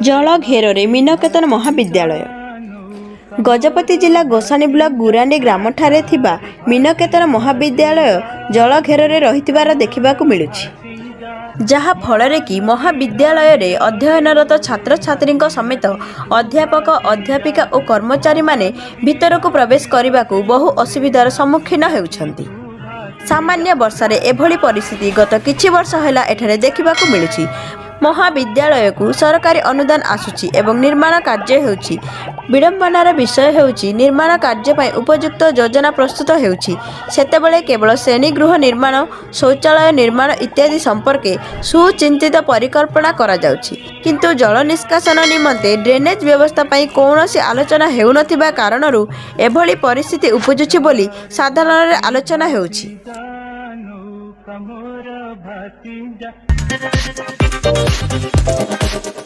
जल घेर मीनकेतन महाविद्यालय गजपति जिला गोसाणी ब्लॉक गुरांडी ग्राम ठारे थिबा मीनकेतन महाविद्यालय जल घेर रही देखा मिलुछि जहा फल कि महाविद्यालय रे अध्ययनरत छात्र छात्री समेत अध्यापक अध्यापिका और कर्मचारी माने भीतर को प्रवेश करने को बहु असुविधार सम्मुखीन होउछंती। सामान्य वर्षा रे एभली परिस्थिति गत किछि वर्ष हैला एठारे देखा मिलुछि। महाविद्यालय को सरकारी अनुदान आसुछि एवं निर्माण कार्य हेउछि। विडंबनार विषय हेउछि निर्माण कार्य पई उपयुक्त योजना प्रस्तुत हेउछि सेतेबेले केवल श्रेणीगृह निर्माण शौचालय निर्माण इत्यादि संपर्के सुचिंतित परिकल्पना करा जाउछि किंतु जल निष्कासन निमंते ड्रेनेज व्यवस्था पई कौनसी आलोचना हेउनथिबा कारणरू एभली परिस्थिति उपजुछि बोली साधारण आलोचना हेउछि। Thank you.